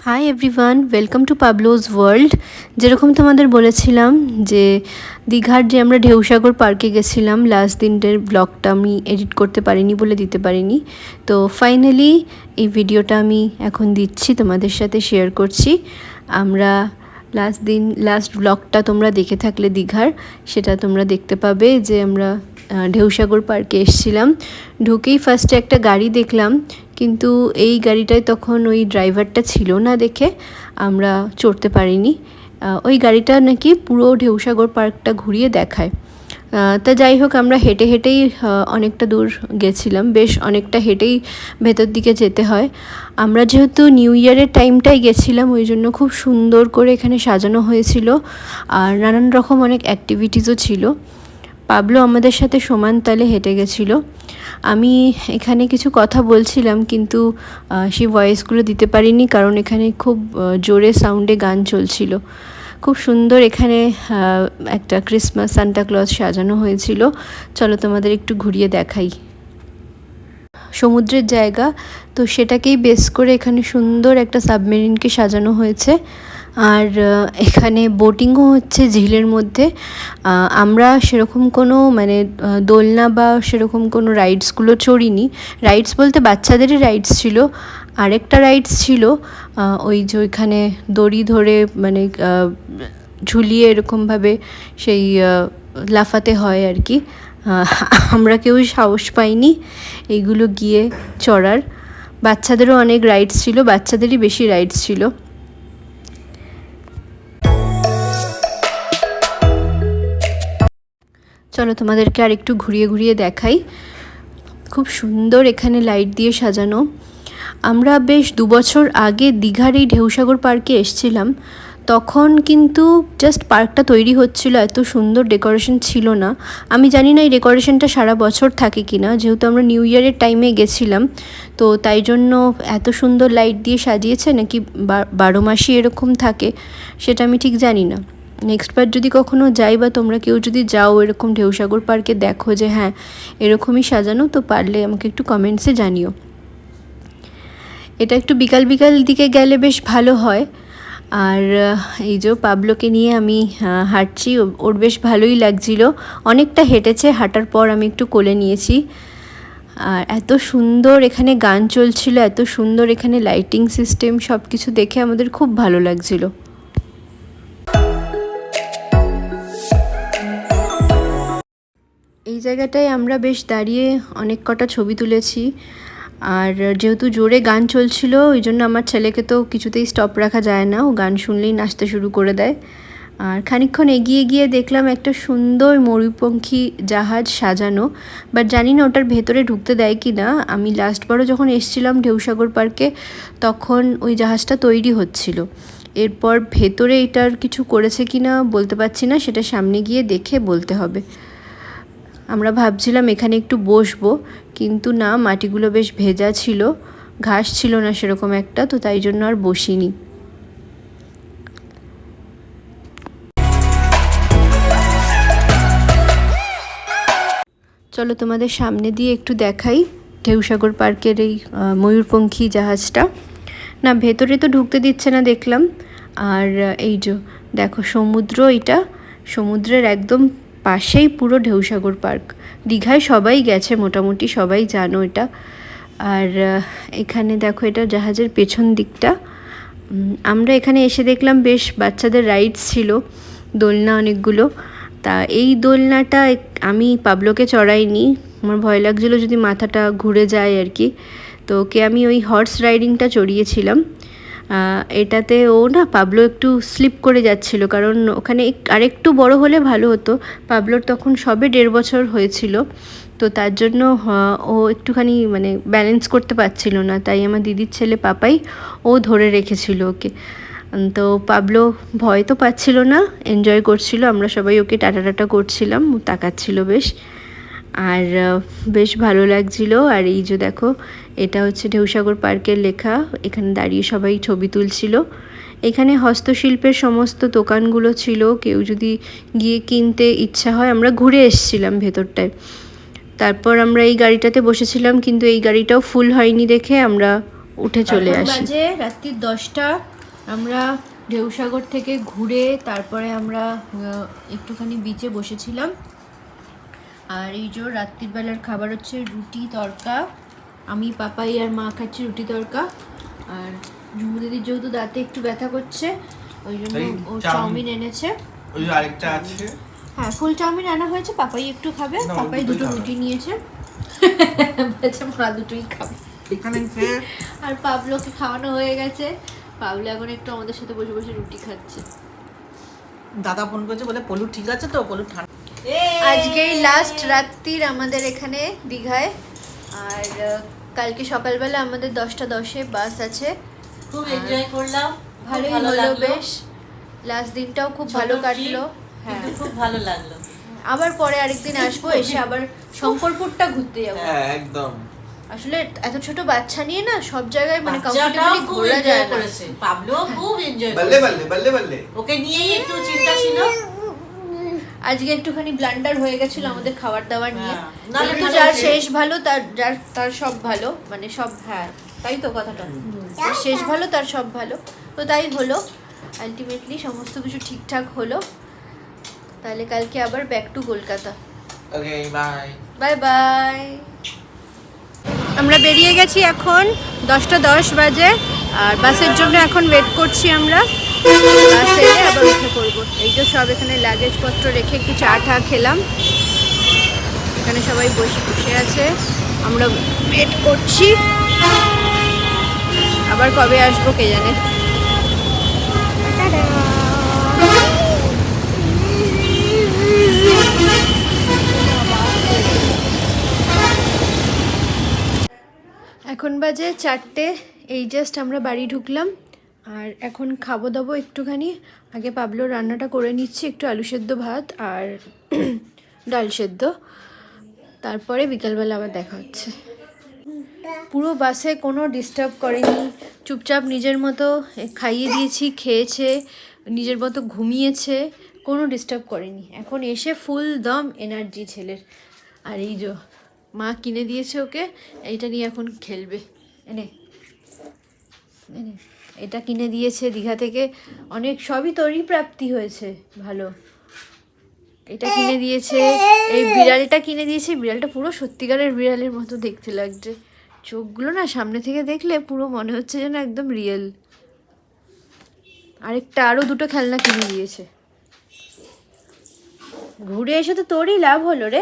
High everyone, welcome to Pablo's world. যেরকম তোমাদের বলেছিলাম যে দীঘার যে আমরা ঢেউসাগর পার্কে গেছিলাম, লাস্ট দিনের ব্লগটা আমি এডিট করতে পারিনি বলে দিতে পারিনি। তো ফাইনালি এই ভিডিওটা আমি এখন দিচ্ছি, তোমাদের সাথে শেয়ার করছি। আমরা লাস্ট ব্লগটা তোমরা দেখে থাকলে দীঘার, সেটা তোমরা দেখতে পাবে যে আমরা ঢেউসাগর পার্কে এসেছিলাম। ঢুকেই ফার্স্টে একটা গাড়ি দেখলাম, কিন্তু এই গাড়িটায় তখন ওই ড্রাইভারটা ছিল না দেখে আমরা চড়তে পারিনি। ওই গাড়িটা নাকি পুরো ঢেউসাগর পার্কটা ঘুরিয়ে দেখায়। তা যাই হোক, আমরা হেঁটে হেঁটেই অনেকটা দূর গেছিলাম, বেশ অনেকটা হেঁটেই ভেতর দিকে যেতে হয়। আমরা যেহেতু নিউ ইয়ারের টাইমটাই গেছিলাম, ওই জন্য খুব সুন্দর করে এখানে সাজানো হয়েছিল আর নানান রকম অনেক অ্যাক্টিভিটিসও ছিল। পাবলো আমাদের সাথে সমান তালে হেঁটে গেছিলো। আমি এখানে কিছু কথা বলছিলাম, কিন্তু সেই ভয়েসগুলো দিতে পারিনি, কারণ এখানে খুব জোরে সাউন্ডে গান চলছিল। খুব সুন্দর এখানে একটা ক্রিসমাস সান্টা ক্লজ সাজানো হয়েছিল। চলো তোমাদের একটু ঘুরিয়ে দেখাই। সমুদ্রের জায়গা তো, সেটাকেই বেস করে এখানে সুন্দর একটা সাবমেরিনকে সাজানো হয়েছে। আর এখানে বোটিংও হচ্ছে ঝিলের মধ্যে। আমরা সেরকম কোনো দোলনা বা সেরকম কোনো রাইডসগুলো চড়িনি। রাইডস বলতে বাচ্চাদেরই রাইডস ছিল। আরেকটা রাইডস ছিল ওই যে ওইখানে দড়ি ধরে ঝুলিয়ে এরকমভাবে সেই লাফাতে হয় আর কি। আমরা কেউই সাহস পাইনি এইগুলো গিয়ে চড়ার। বাচ্চাদেরও অনেক রাইডস ছিল, বাচ্চাদেরই বেশি রাইডস ছিল। চলো তোমাদেরকে আর একটু ঘুরিয়ে ঘুরিয়ে দেখাই। খুব সুন্দর এখানে লাইট দিয়ে সাজানো। আমরা বেশ 2 বছর আগে দীঘার এই ঢেউসাগর পার্কে এসেছিলাম, তখন কিন্তু জাস্ট পার্কটা তৈরি হচ্ছিল, এত সুন্দর ডেকোরেশন ছিল না। আমি জানি না এই ডেকোরেশনটা সারা বছর থাকে কি না, যেহেতু আমরা নিউ ইয়ারের টাইমে গেছিলাম, তো তাই জন্য এত সুন্দর লাইট দিয়ে সাজিয়েছে, নাকি 12 মাসই এরকম থাকে সেটা আমি ঠিক জানি না। নেক্সট বার যদি কখনো যাই বা তোমরা কেউ যদি যাও এরকম ঢেউসাগর পার্কে, দেখো যে হ্যাঁ এরকমই সাজানো, তো পারলে আমাকে একটু কমেন্টসে জানিও। এটা একটু বিকাল বিকাল দিকে গেলে বেশ ভালো হয়। আর এই যে পাবলোকে নিয়ে আমি হাঁটছি, ওর বেশ ভালোই লাগছিল। অনেকটা হেঁটেছে, হাঁটার পর আমি একটু কোলে নিয়েছি। আর এত সুন্দর এখানে গান চলছিল, এত সুন্দর এখানে লাইটিং সিস্টেম, সব কিছু দেখে আমাদের খুব ভালো লাগছিল। এই জায়গাটায় আমরা বেশ দাঁড়িয়ে অনেক কটা ছবি তুলেছি। আর যেহেতু জোরে গান চলছিল, ওই জন্য আমার ছেলেকে তো কিছুতেই স্টপ রাখা যায় না, ও গান শুনলেই নাচতে শুরু করে দেয়। আর খানিকক্ষণ এগিয়ে গিয়ে দেখলাম একটা সুন্দর ময়ূরপঙ্খী জাহাজ সাজানো, বাট জানি না ওটার ভেতরে ঢুকতে দেয় কি না। আমি লাস্টবারও যখন এসেছিলাম ঢেউসাগর পার্কে, তখন ওই জাহাজটা তৈরি হচ্ছিল। এরপর ভেতরে এটার কিছু করেছে কি না বলতে পারছি না, সেটা সামনে গিয়ে দেখে বলতে হবে। আমরা ভাবছিলাম এখানে একটু বসবো, কিন্তু না, মাটিগুলো বেশ ভেজা ছিল, ঘাস ছিল না সেরকম একটা, তো তাই জন্য আর বসিনি। চলো তোমাদের সামনে দিয়ে একটু দেখাই ঢেউসাগর পার্কের এই ময়ূরপঙ্খী জাহাজটা। না, ভেতরে তো ঢুকতে দিচ্ছে না দেখলাম। আর এই যে দেখো সমুদ্র, এটা সমুদ্রের একদম পাশেই পুরো ঢেউসাগর পার্ক। দীঘায় সবাই গেছে, মোটামুটি সবাই জানো এটা। আর এখানে দেখো এটা জাহাজের পেছন দিকটা। আমরা এখানে এসে দেখলাম বেশ বাচ্চাদের রাইডস ছিল, দোলনা অনেকগুলো। তা এই দোলনাটা আমি পাবলোকে চড়াইনি, আমার ভয় লাগছিলো যদি মাথাটা ঘুরে যায় আর কি, তো ওকে আমি ওই হর্স রাইডিংটা চড়িয়েছিলাম। এটাতে ও না, পাবলো একটু স্লিপ করে যাচ্ছিল, কারণ ওখানে আরেকটু বড় হলে ভালো হতো। পাবলোর তখন সবে 1.5 বছর হয়েছিল, তো তার জন্য ও একটুখানি ব্যালেন্স করতে পারছিল না, তাই আমার দিদির ছেলে পাপাই ও ধরে রেখেছিল ওকে। তো পাবলো ভয় তো পাচ্ছিল না, এনজয় করছিল, আমরা সবাই ওকে টাটা টাটা করছিলাম, ও তাকাচ্ছিল বেশ। আর বেশ ভালো লাগছিল। আর এই যে দেখো, এটা হচ্ছে ঢেউসাগর পার্কের লেখা, এখানে দাঁড়িয়ে সবাই ছবি তুলছিল। এখানে হস্তশিল্পের সমস্ত দোকানগুলো ছিল, কেউ যদি গিয়ে কিনতে ইচ্ছা হয়। আমরা ঘুরে এসেছিলাম ভেতরটায়, তারপর আমরা এই গাড়িটাতে বসেছিলাম, কিন্তু এই গাড়িটাও ফুল হয়নি দেখে আমরা উঠে চলে আসি। বাজে রাত্রি 10টা। আমরা ঢেউসাগর থেকে ঘুরে তারপরে আমরা একটুখানি বিচে বসেছিলাম। আর এই যে রাত্রির বেলার খাবার হচ্ছে রুটি তড়কা। আমি পাপাই আর মা খাচ্ছি রুটি তড়কা। আর ঝুমু দিদির যেহেতু দাঁতে একটু ব্যথা করছে ওই জন্য ও চাউমিন এনেছে। ওই আরেকটা আছে, হ্যাঁ ফুল চাউমিন আনা হয়েছে, পাপাই একটু খাবে। পাপাই দুটো রুটি নিয়েছে, মা দুটোই খাবে। আর পাবলোকে খাওয়ানো হয়ে গেছে। পাবলো এখন একটু আমাদের সাথে বসে বসে রুটি খাচ্ছে। দাদা ফোন করেছে বলে পলু ঠিক আছে তো, পলু ঠান্ডা। আজকেই লাস্ট রাত্রির আমাদের এখানে দীঘায়। আর কালকে সকালবেলা আমাদের 10টা 10-এ বাস আছে। খুব এনজয় করলাম, ভালোই হলো বেশ। লাস্ট দিনটাও খুব ভালো কাটলো। হ্যাঁ খুব ভালো লাগলো। আবার পরে আরেকদিন আসবো, এসে আবার শঙ্করপুরটা ঘুরতে যাবো। হ্যাঁ একদম। আসলে এত ছোট বাচ্চা নিয়ে না সব জায়গায় মানে কমফোর্টেবলি ঘোরা যায় না। পাবলো খুব এনজয় বললে বললে ওকে নিয়েই একটু চিন্তা ছিল। আজকে একটুখানি ব্লান্ডার হয়ে গেছিল আমাদের খাবার দাবার নিয়ে। নাহলে কিন্তু যার শেষ ভালো তার সব ভালো, মানে সব, হ্যাঁ তাই তো কথাটা। যার শেষ ভালো তার সব ভালো, তো তাই হলো। আলটিমেটলি সমস্ত কিছু ঠিকঠাক হলো। তাহলে কালকে আবার back to Kolkata. Okay bye. Bye bye. আমরা বেরিয়ে গেছি, এখন 10টা 10 বাজে। আর বাসের জন্য এখন ওয়েট করছি আমরা। বাস এলে আবার উঠে পড়বো। এই তো সব এখানে লাগেজপত্র রেখে একটু চা টা খেলাম। এখানে সবাই বসে আছে, আমরা ওয়েট করছি। আবার কবে আসবো কে জানে। এখন বাজে 4টে। এই জাস্ট আমরা বাড়ি ঢুকলাম। আর এখন খাবো দাবো একটুখানি। আগে পাবলো রান্নাটা করে নিচ্ছি, একটু আলু সেদ্ধ ভাত আর ডাল সেদ্ধ। তারপরে বিকালবেলা আবার দেখা হচ্ছে। পুরো বাসে কোনো ডিস্টার্ব করেনি, চুপচাপ নিজের মতো খাইয়ে দিয়েছি, খেয়েছে, নিজের মতো ঘুমিয়েছে, কোনো ডিস্টার্ব করেনি। এখন এসে ফুল দম এনার্জি ছেলের। আর এই যে মা কিনে দিয়েছে ওকে, এইটা নিয়ে এখন খেলবে। এনে এনে এটা কিনে দিয়েছে দীঘা থেকে, অনেক সবই তোরই প্রাপ্তি হয়েছে ভালো। এটা কিনে দিয়েছে, এই বিড়ালটা কিনে দিয়েছে। বিড়ালটা পুরো সত্যিকারের বিড়ালের মতো দেখতে লাগছে, চোখগুলো না সামনে থেকে দেখলে পুরো মনে হচ্ছে যেন একদম রিয়েল। আরেকটা আরও দুটো খেলনা কিনে দিয়েছে। ঘুরে এসে তো তোরই লাভ হলো রে।